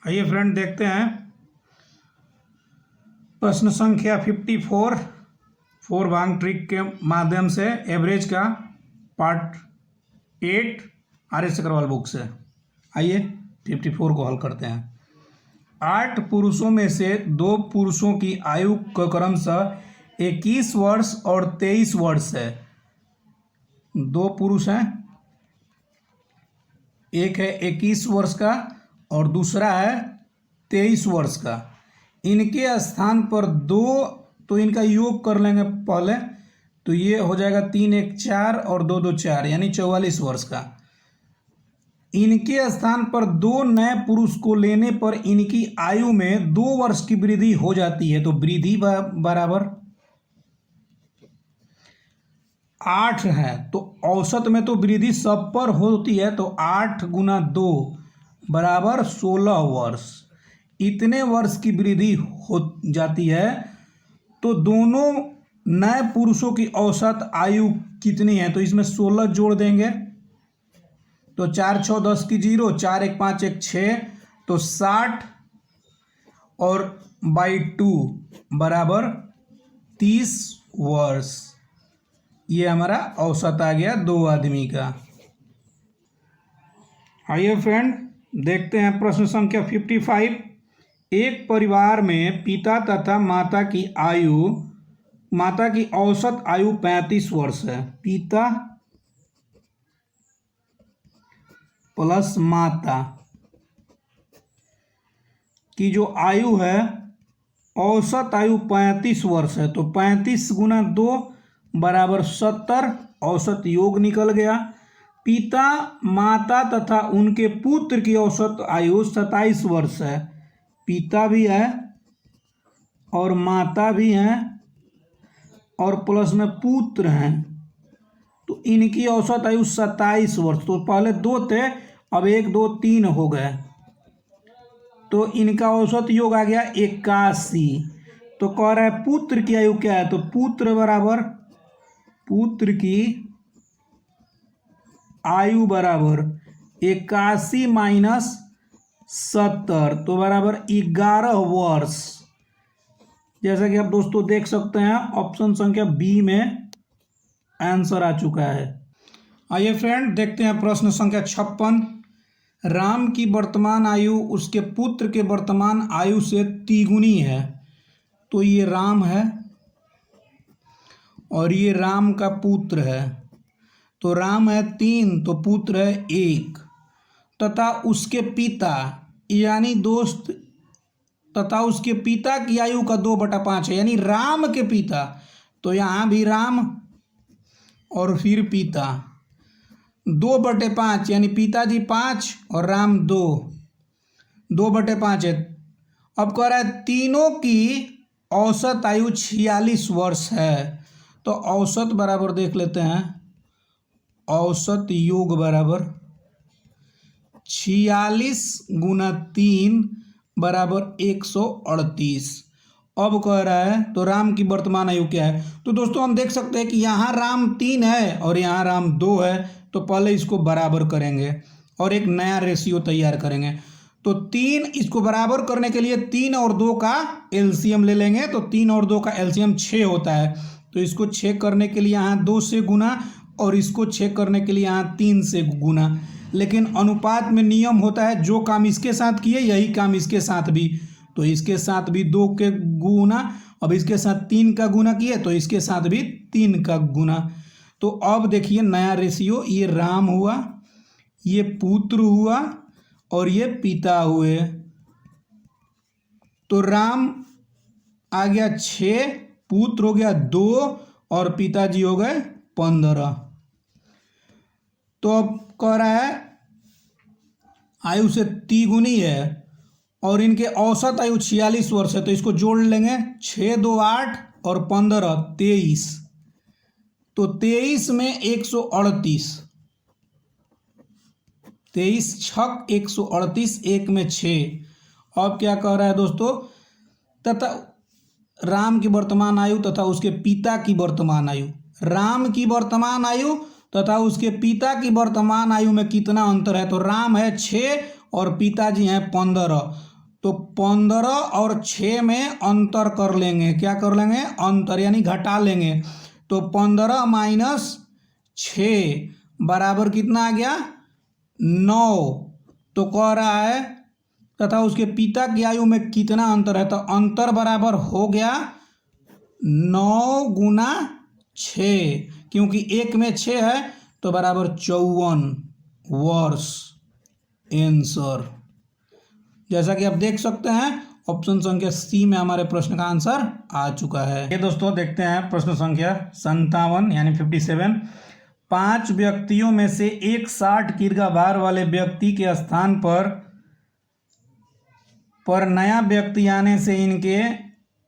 आइए फ्रेंड देखते हैं प्रश्न संख्या 54 फोर भाग ट्रिक के माध्यम से एवरेज का पार्ट 8 आर.एस. अग्रवाल बुक से। आइए 54 को हल करते हैं। 8 पुरुषों में से 2 पुरुषों की आयु का क्रमशः 21 वर्ष और 23 वर्ष है। 2 पुरुष हैं, एक है 21 वर्ष का और दूसरा है 23 वर्ष का। इनके स्थान पर 2, तो इनका योग कर लेंगे पहले, तो ये हो जाएगा 3 1 4 और 2 2 4 यानी 44 वर्ष का। इनके स्थान पर 2 नए पुरुष को लेने पर इनकी आयु में 2 वर्ष की वृद्धि हो जाती है। तो वृद्धि बराबर 8 है, तो औसत में तो वृद्धि सब पर होती है, तो 8 गुना 2 बराबर 16 वर्ष। इतने वर्ष की वृद्धि हो जाती है। तो दोनों नए पुरुषों की औसत आयु कितनी है, तो इसमें 16 जोड़ देंगे, तो 4 6 10 की 0, 4 1 5 1 6, तो 60 और बाई 2 बराबर 30 वर्ष। ये हमारा औसत आ गया 2 आदमी का। आइए फ्रेंड देखते हैं प्रश्न संख्या 55। एक परिवार में पिता तथा माता की औसत आयु 35 वर्ष है। पिता प्लस माता की जो आयु है, औसत आयु 35 वर्ष है, तो 35 गुना 2 बराबर 70, औसत योग निकल गया। पिता माता तथा उनके पुत्र की औसत आयु 27 वर्ष है। पिता भी है और माता भी हैं और प्लस में पुत्र हैं, तो इनकी औसत आयु 27 वर्ष। तो पहले 2 थे, अब 1 2 3 हो गए, तो इनका औसत योग आ गया 81। तो कह रहा है पुत्र की आयु क्या है, तो पुत्र की आयु बराबर 81 माइनस 70, तो बराबर 11 वर्ष। जैसा कि आप दोस्तों देख सकते हैं ऑप्शन संख्या बी में आंसर आ चुका है। आइए फ्रेंड देखते हैं प्रश्न संख्या 56। राम की वर्तमान आयु उसके पुत्र के वर्तमान आयु से तिगुनी है। तो ये राम है और ये राम का पुत्र है। तो राम है 3, तो पुत्र है 1, तथा उसके पिता यानी दोस्त तथा उसके पिता की आयु का 2/5 है, यानी राम के पिता। तो यहाँ भी राम और फिर पिता 2/5 यानी पिताजी 5 और राम 2/5 है। अब कह रहा है तीनों की औसत आयु 46 वर्ष है। तो औसत बराबर देख लेते हैं, औसत योग बराबर 46 गुना 3 बराबर 138। अब कह रहा है तो राम की वर्तमान आयु क्या है। तो दोस्तों हम देख सकते हैं कि यहाँ राम 3 है और यहाँ राम 2 है, तो पहले इसको बराबर करेंगे और एक नया रेशियो तैयार करेंगे। तो 3 इसको बराबर करने के लिए 3 और 2 का एलसीएम ले लेंगे, तो 3 और 2 का एलसीएम 6 होता है। तो इसको 6 करने के लिए यहाँ 2 से गुना और इसको 6 करने के लिए यहाँ 3 से गुना। लेकिन अनुपात में नियम होता है, जो काम इसके साथ किए यही काम इसके साथ भी। तो इसके साथ भी 2 के गुना, अब इसके साथ 3 का गुना किए तो इसके साथ भी 3 का गुना। तो अब देखिए नया रेशियो, ये राम हुआ, ये पुत्र हुआ और ये पिता हुए। तो राम आ गया 6, पुत्र हो गया 2 और पिताजी हो गए 15। तो अब कह रहा है आयु से तिगुनी है और इनके औसत आयु 46 वर्ष है, तो इसको जोड़ लेंगे, 6 2 8 और 15 23। तो 23 में 138, 23 छक 138, 1 में 6। अब क्या कह रहा है दोस्तों, तथा राम की वर्तमान आयु तथा उसके पिता की वर्तमान आयु, राम की वर्तमान आयु तथा उसके पिता की वर्तमान आयु में कितना अंतर है। तो राम है 6 और पिताजी हैं 15, तो 15 और 6 में अंतर कर लेंगे। क्या कर लेंगे? अंतर, यानी घटा लेंगे। तो 15 माइनस 6 बराबर कितना आ गया? 9। तो कह रहा है तथा उसके पिता की आयु में कितना अंतर है? तो अंतर बराबर हो गया 9 गुना 6, क्योंकि 1 में 6 है तो बराबर 54 वर्ष। आंसर जैसा कि आप देख सकते हैं ऑप्शन संख्या सी में हमारे प्रश्न का आंसर आ चुका है। ये दोस्तों देखते हैं प्रश्न संख्या 57 यानी 57। 5 व्यक्तियों में से एक 60 किग्रा भार वाले व्यक्ति के स्थान पर नया व्यक्ति आने से इनके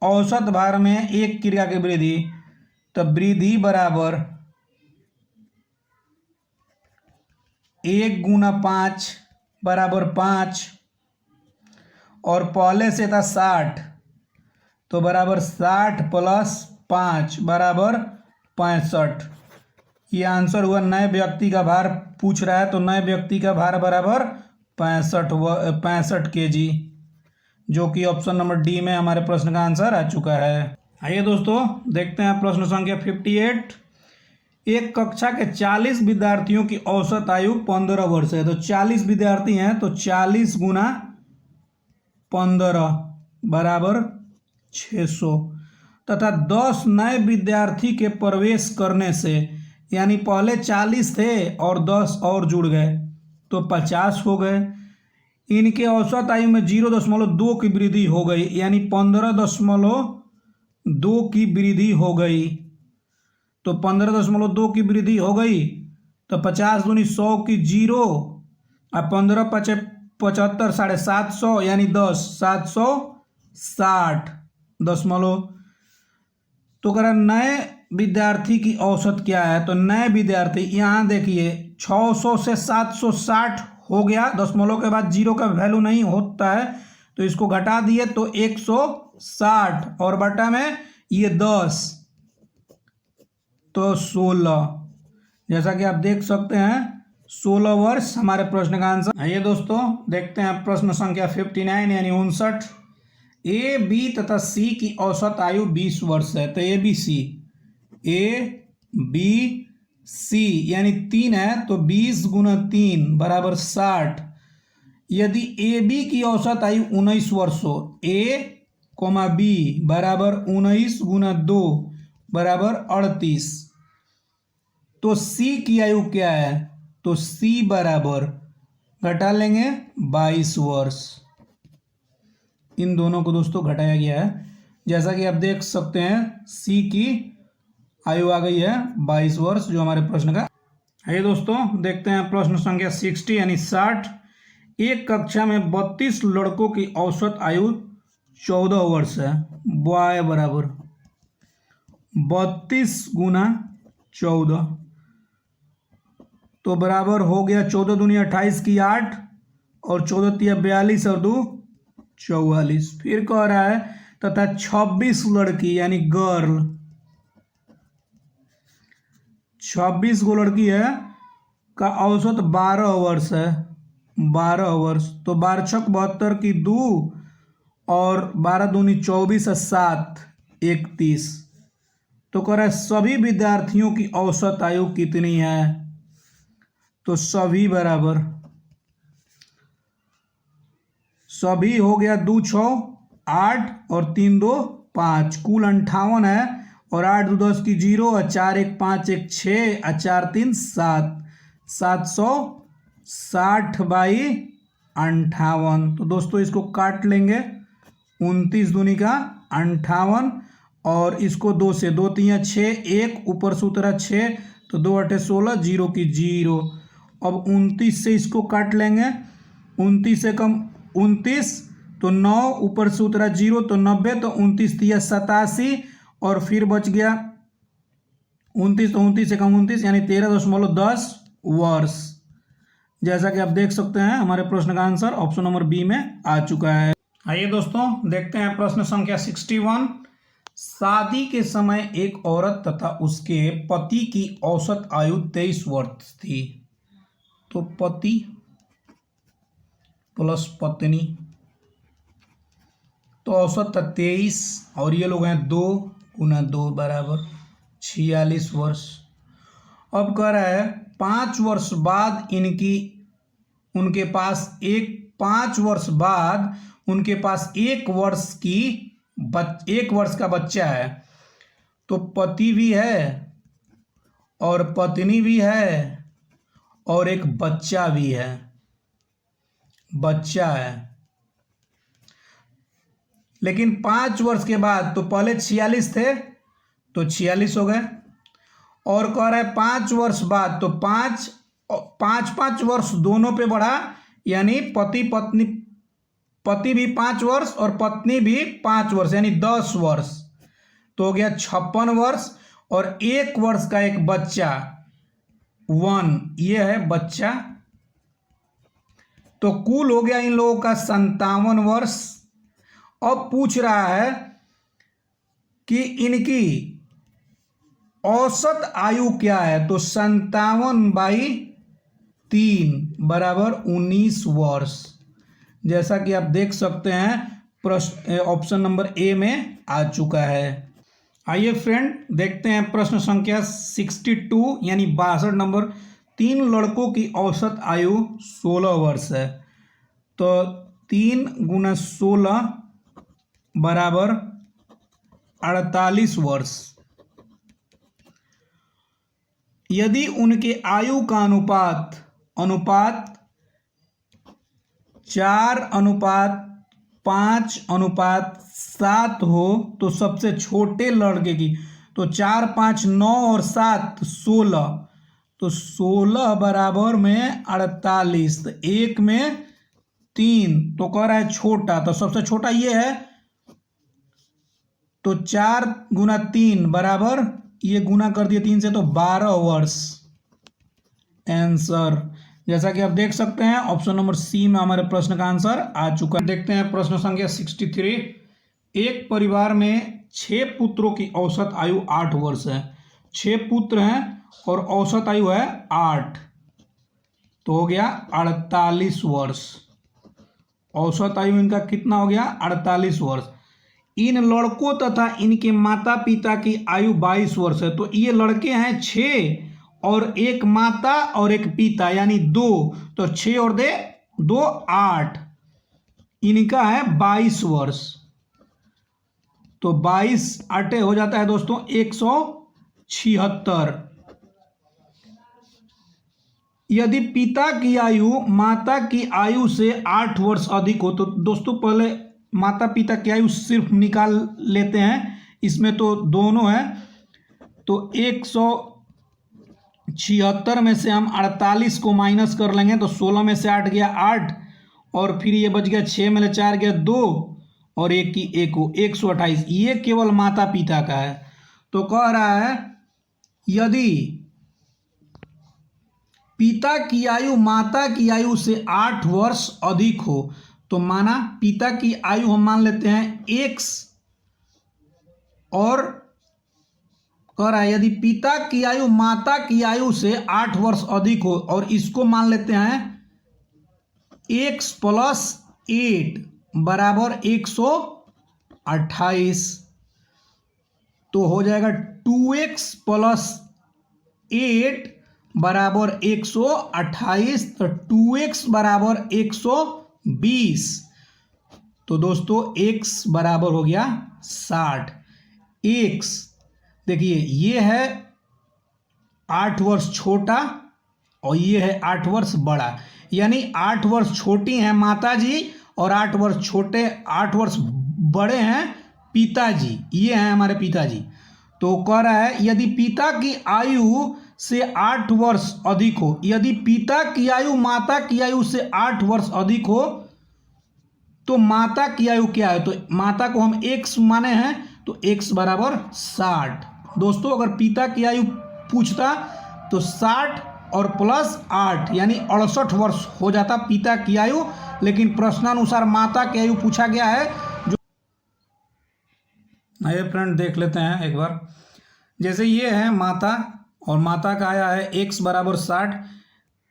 औसत भार में 1 किग्रा की वृद्धि, तब वृद्धि बराबर 1 गुना 5 बराबर 5, और पहले से था 60 तो बराबर 60 प्लस 5 बराबर 65। ये आंसर हुआ। नए व्यक्ति का भार पूछ रहा है तो नए व्यक्ति का भार बराबर 65 kg, जो कि ऑप्शन नंबर डी में हमारे प्रश्न का आंसर आ चुका है। आइए दोस्तों देखते हैं प्रश्न संख्या 58। एक कक्षा के 40 विद्यार्थियों की औसत आयु 15 वर्ष है। तो 40 विद्यार्थी हैं तो 40 गुना 15 बराबर 600, तथा 10 नए विद्यार्थी के प्रवेश करने से, यानी पहले 40 थे और 10 और जुड़ गए तो 50 हो गए। इनके औसत आयु में 0.2 की वृद्धि हो गई, यानी 15.2 की वृद्धि हो गई। तो 15.2 की वृद्धि हो गई तो 50 दूनी 100 की 0 और 15 पचे 75 750 यानी 10 760 दशमलव। तो अगर नए विद्यार्थी की औसत क्या है? तो नए विद्यार्थी यहाँ देखिए 600 से 760 हो गया, दशमलव के बाद 0 का वैल्यू नहीं होता है तो इसको घटा दिए तो 160 और बटा में ये 10 तो 16। जैसा कि आप देख सकते हैं 16 वर्ष हमारे प्रश्न का आंसर। आइए दोस्तों देखते हैं प्रश्न संख्या 59 यानी 59। ए बी तथा सी की औसत आयु 20 वर्ष है। तो ए बी सी यानी 3 है तो 20 गुना 3 बराबर 60। यदि ए बी की औसत आयु 19 वर्ष हो, ए कोमा बी बराबर 19 गुना 2 बराबर 38, तो सी की आयु क्या है? तो सी बराबर घटा लेंगे 22 वर्ष। इन दोनों को दोस्तों घटाया गया है। जैसा कि आप देख सकते हैं सी की आयु आ गई है 22 वर्ष, जो हमारे प्रश्न का। आइए दोस्तों देखते हैं प्रश्न संख्या 60 यानी 60। एक कक्षा में 32 लड़कों की औसत आयु 14 वर्ष है। वाय बराबर 32 गुना 14 तो बराबर हो गया 14 दूनी 28 की 8 और 14 तिया 42 और 2 44। फिर कह रहा है तथा 26 लड़की यानी गर्ल, 26 गो लड़की है का औसत 12 वर्ष है। 12 वर्ष तो 12 छक 72 की 2 और 12 दूनी 24 और 7 31। तो कह रहा है सभी विद्यार्थियों की औसत आयु कितनी है? तो सभी बराबर सभी हो गया 2 6 8 और 3 2 5, कुल 58 है और 8 2 10 की 0 और 4 1 5 1 6 और 4 3 7 760 बाई 58। तो दोस्तों इसको काट लेंगे 29 दूनी का 58 और इसको 2 से 2 3 6 1 ऊपर से उतरा 6 तो 2 8 16 0 की 0। अब 29 से इसको काट लेंगे, 29 से कम 29 तो 9 ऊपर से उतरा 0 तो 90 तो 29 तिया 87 और फिर बच गया 29 तो 29 से कम 29 यानी 13.10 वर्ष। जैसा कि आप देख सकते हैं हमारे प्रश्न का आंसर ऑप्शन नंबर बी में आ चुका है। आइए दोस्तों देखते हैं प्रश्न संख्या 61। शादी के समय एक औरत तथा उसके पति की औसत आयु 23 वर्ष थी। तो पति प्लस पत्नी तो औसत था 23 और ये लोग हैं 2 गुना 2 बराबर 46 वर्ष। अब कह रहा है 5 वर्ष बाद उनके पास 5 वर्ष बाद उनके पास 1 वर्ष का बच्चा है। तो पति भी है और पत्नी भी है और एक बच्चा भी है, लेकिन 5 वर्ष के बाद, तो पहले 46 थे तो 46 हो गए, और कह रहा है 5 वर्ष बाद, तो 5 वर्ष दोनों पे बढ़ा, यानी पति भी 5 वर्ष और पत्नी भी 5 वर्ष, यानी 10 वर्ष, तो हो गया 56 वर्ष, और 1 वर्ष का एक बच्चा 1, ये है बच्चा, तो कुल हो गया इन लोगों का 57 वर्ष। अब पूछ रहा है कि इनकी औसत आयु क्या है, तो 57/3 बराबर 19 वर्ष। जैसा कि आप देख सकते हैं प्रश्न ऑप्शन नंबर ए में आ चुका है। आइए फ्रेंड देखते हैं प्रश्न संख्या 62 यानी 62 नंबर। 3 लड़कों की औसत आयु 16 वर्ष है, तो 3 गुना 16 बराबर 48 वर्ष। यदि उनके आयु का अनुपात 4:5:7 हो, तो सबसे छोटे लड़के की, तो 4, 5, 9 और 7 16, तो 16 बराबर में 48, तो 1 में 3, तो कह रहा है छोटा, तो सबसे छोटा ये है, तो 4 गुना 3 बराबर, ये गुना कर दिए 3 से, तो 12 वर्ष आंसर। जैसा कि आप देख सकते हैं ऑप्शन नंबर सी में हमारे प्रश्न का आंसर आ चुका है। देखते हैं प्रश्न संख्या 63। एक परिवार में 6 पुत्रों की औसत आयु 8 वर्ष है। 6 पुत्र हैं और औसत आयु है 8, तो हो गया 48 वर्ष। औसत आयु इनका कितना हो गया? 48 वर्ष। इन लड़कों तथा इनके माता पिता की आयु 22 वर्ष है। तो ये लड़के हैं 6 और एक माता और एक पिता यानी 2, तो 6 और 2 8, इनका है 22 वर्ष। तो 22 8 हो जाता है दोस्तों 176। यदि पिता की आयु माता की आयु से 8 वर्ष अधिक हो, तो दोस्तों पहले माता पिता की आयु सिर्फ निकाल लेते हैं, इसमें तो दोनों है, तो 176 में से हम 48 को माइनस कर लेंगे, तो 16 में से 8 गया 8, और फिर ये बच गया 6 में 4 गया 2, और 1 की 1 हो 128। ये केवल माता पिता का है। तो कह रहा है यदि पिता की आयु माता की आयु से 8 वर्ष अधिक हो, तो माना पिता की आयु हम मान लेते हैं x, और कह रहा है यदि पिता की आयु माता की आयु से 8 वर्ष अधिक हो, और इसको मान लेते हैं x + 8 बराबर 128, तो हो जाएगा 2x + 8 बराबर 128, तो 2x बराबर 120, तो दोस्तों x बराबर हो गया 60। x देखिए ये है 8 वर्ष छोटा और ये है 8 वर्ष बड़ा, यानी 8 वर्ष छोटी हैं माता जी और 8 वर्ष बड़े हैं पिताजी, ये हैं हमारे पिताजी। तो कह रहा है यदि पिता की आयु से 8 वर्ष अधिक हो, यदि पिता की आयु माता की आयु से 8 वर्ष अधिक हो, तो माता की आयु क्या है? तो माता को हम x माने हैं, तो x बराबर 60। दोस्तों अगर पिता की आयु पूछता तो 60 और +8 यानी 68 वर्ष हो जाता पिता की आयु, लेकिन प्रश्नानुसार माता की आयु पूछा गया है। जो आइए फ्रेंड देख लेते हैं एक बार। जैसे ये है माता और माता का आया है x बराबर 60,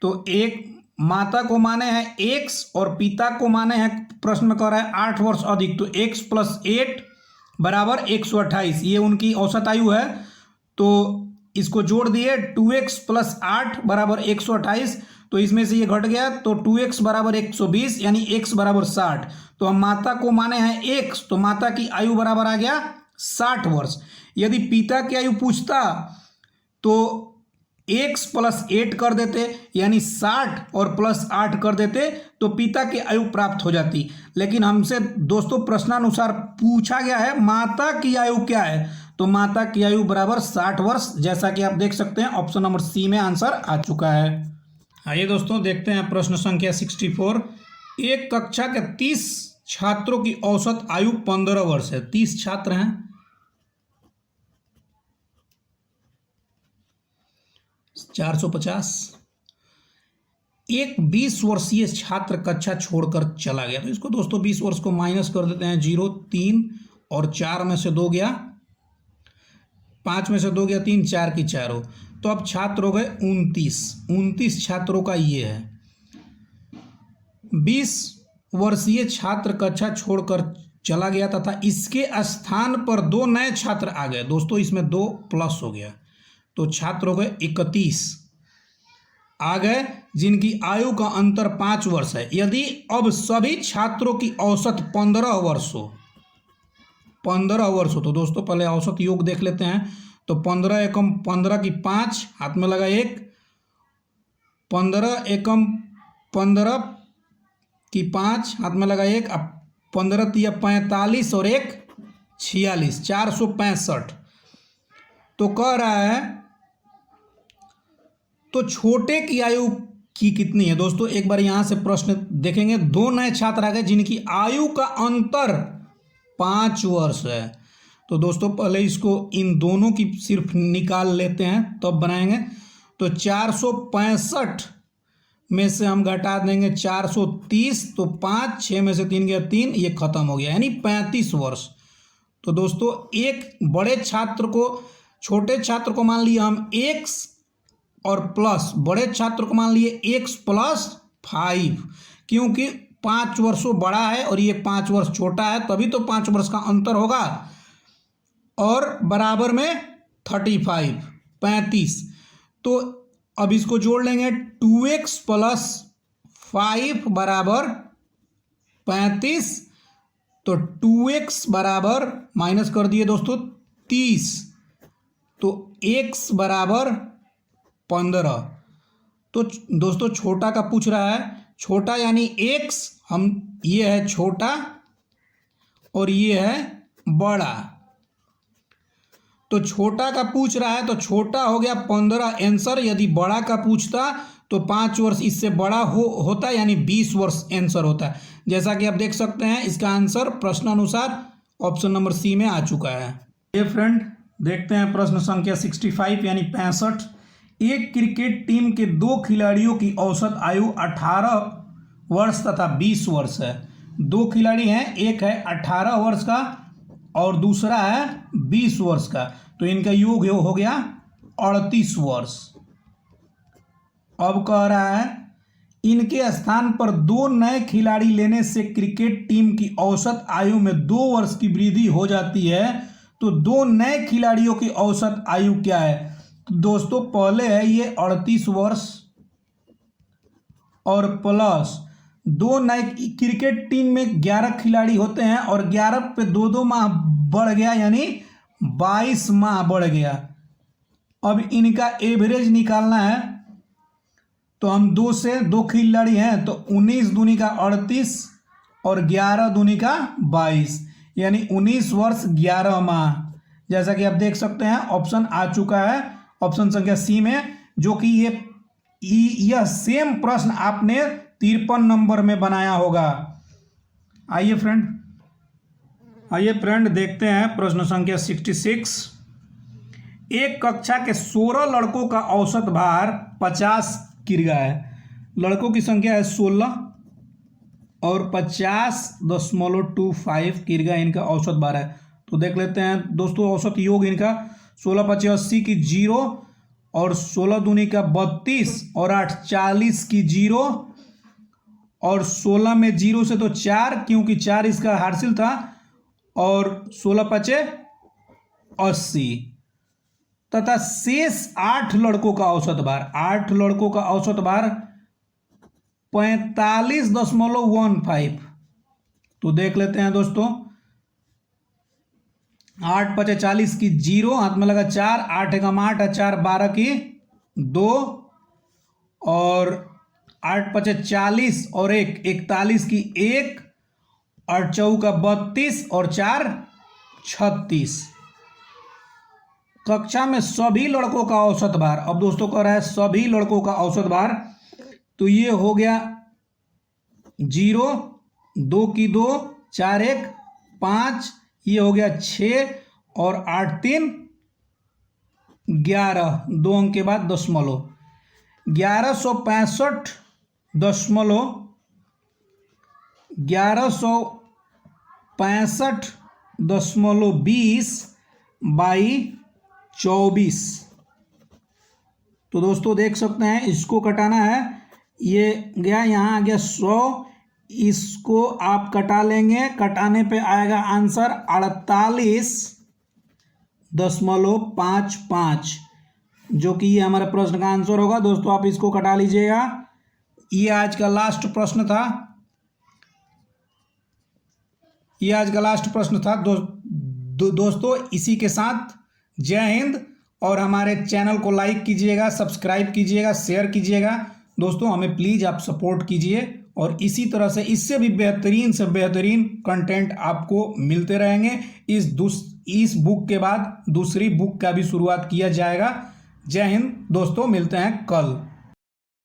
तो 1 माता को माने हैं x और पिता को माने हैं, प्रश्न में कह रहा है 8 वर्ष अधिक, तो x प्लस 8 बराबर 128, ये उनकी औसत आयु है। तो इसको जोड़ दिए, 2x प्लस 8 बराबर 128, तो इसमें से ये घट गया, तो 2x बराबर 120 यानी x बराबर 60। तो हम माता को माने हैं x, तो माता की आयु बराबर आ गया 60 वर्ष। यदि पिता की आयु पूछता तो x प्लस 8 कर देते, यानी 60 और प्लस 8 कर देते तो पिता की आयु प्राप्त हो जाती। लेकिन हमसे दोस्तों प्रश्नानुसार पूछा गया है माता की आयु क्या है, तो माता की आयु बराबर 60 वर्ष, जैसा कि आप देख सकते हैं ऑप्शन नंबर सी में आंसर आ चुका है। आइए दोस्तों देखते हैं प्रश्न संख्या 64। एक कक्षा के 30 छात्रों की औसत आयु 15 वर्ष है। 30 छात्र हैं, 450। एक 20 वर्षीय छात्र कक्षा छोड़कर चला गया, तो इसको दोस्तों 20 वर्ष को माइनस कर देते हैं, 0, 3 और 4 में से 2 गया, 5 में से 2 गया 3, 4 की 4 हो, तो अब छात्र हो गए 29 छात्रों का ये है। 20 वर्षीय छात्र कक्षा छोड़कर चला गया तथा इसके स्थान पर 2 नए छात्र आ गए। दोस्तों इसमें 2 प्लस हो गया, तो छात्र हो गए 31 आ गए, जिनकी आयु का अंतर 5 वर्ष है। यदि अब सभी छात्रों की औसत 15 वर्ष हो, 15 वर्ष हो, तो दोस्तों पहले औसत योग देख लेते हैं। तो 15 एकम 15 की 5, हाथ में लगा 1, 15 एकम 15 की 5, हाथ में लगा 1, अब 15 तिया 45 और 1 46, 465। तो कह रहा है तो छोटे की आयु की कितनी है। दोस्तों एक बार यहां से प्रश्न देखेंगे, 2 नए छात्र आ गए जिनकी आयु का अंतर 5 वर्ष है। तो दोस्तों पहले इसको इन दोनों की सिर्फ निकाल लेते हैं तब बनाएंगे। तो 465 में से हम घटा देंगे 430, तो 5, 6 में से 3 गया 3, ये खत्म हो गया, यानी 35 वर्ष। तो दोस्तों एक बड़े छात्र को, छोटे छात्र को मान लिया हम x और प्लस, बड़े छात्र को मान लिए x प्लस 5, क्योंकि 5 वर्षों बड़ा है और ये 5 वर्ष छोटा है, तभी तो 5 वर्ष का अंतर होगा। और बराबर में 35। तो अब इसको जोड़ लेंगे, 2x प्लस 5 बराबर 35, तो 2x बराबर माइनस कर दिए दोस्तों 30, तो x बराबर 15। तो दोस्तों छोटा का पूछ रहा है, छोटा यानी x, हम ये है छोटा और ये है बड़ा। तो छोटा का पूछ रहा है तो छोटा हो गया 15 आंसर। यदि बड़ा का पूछता तो 5 वर्ष इससे बड़ा होता, यानी 20 वर्ष आंसर होता। जैसा कि आप देख सकते हैं इसका आंसर प्रश्नानुसार ऑप्शन नंबर सी में आ चुका है। ये फ्रेंड देखते हैं प्रश्न संख्या 65 यानी 65। एक क्रिकेट टीम के 2 खिलाड़ियों की औसत आयु 18 वर्ष तथा 20 वर्ष है। 2 खिलाड़ी हैं, एक है 18 वर्ष का और दूसरा है 20 वर्ष का, तो इनका योग हो गया 38 वर्ष। अब कह रहा है इनके स्थान पर 2 नए खिलाड़ी लेने से क्रिकेट टीम की औसत आयु में 2 वर्ष की वृद्धि हो जाती है, तो 2 नए खिलाड़ियों की औसत आयु क्या है। तो दोस्तों पहले है ये 38 वर्ष और प्लस 2 नए, क्रिकेट टीम में 11 खिलाड़ी होते हैं और 11 पे 2-2 माह बढ़ गया, यानी 22 माह बढ़ गया। अब इनका एवरेज निकालना है, तो हम 2 से 2 खिलाड़ी हैं तो 19 दूनी का 38 और 11 दूनी का 22, यानी 19 वर्ष 11 माह। जैसा कि आप देख सकते हैं ऑप्शन आ चुका है, ऑप्शन संख्या सी में, जो कि यह सेम प्रश्न आपने 53 नंबर में बनाया होगा। आइए फ्रेंड देखते हैं प्रश्न संख्या 66। एक कक्षा के 16 लड़कों का औसत भार 50 किग्रा है। लड़कों की संख्या है 16 और 50.25 किग्रा इनका औसत भार है। तो देख लेते हैं दोस्तों औसत योग इनका 16 × 5 = 80 की 0 और 16 दूनी का 32 और 8 40 की 0 और 16 में 0 से तो 4, क्योंकि 4 इसका हासिल था, और 16 पचे 80, तथा शेष 8 लड़कों का औसत भार, 8 लड़कों का औसत भार 45.15। तो देख लेते हैं दोस्तों, 8 पचे 40 की 0, हाथ में लगा 4, 8 एकम 8 है 4, 12 की 2, और 8 पचे 40 और 1 41 की 1, 8 चौका 32 और 4 36। कक्षा में सभी लड़कों का औसत भार, अब दोस्तों कह रहा है सभी लड़कों का औसत भार, तो ये हो गया 0, 2 की 2, 4 1 5, ये हो गया 6 और 8 3 11, 2 अंक के बाद दशमलव, 1165.20 बाई 24। तो दोस्तों देख सकते हैं, इसको कटाना है, ये गया यहाँ आ गया 100, इसको आप कटा लेंगे, कटाने पे आएगा आंसर 48.55, जो कि ये हमारे प्रश्न का आंसर होगा। दोस्तों आप इसको कटा लीजिएगा। ये आज का लास्ट प्रश्न था, दोस्तों इसी के साथ जय हिंद, और हमारे चैनल को लाइक कीजिएगा, सब्सक्राइब कीजिएगा, शेयर कीजिएगा। दोस्तों हमें प्लीज़ आप सपोर्ट कीजिए, और इसी तरह से इससे भी बेहतरीन से बेहतरीन कंटेंट आपको मिलते रहेंगे। इस बुक के बाद दूसरी बुक का भी शुरुआत किया जाएगा। जय हिंद दोस्तों, मिलते हैं कल।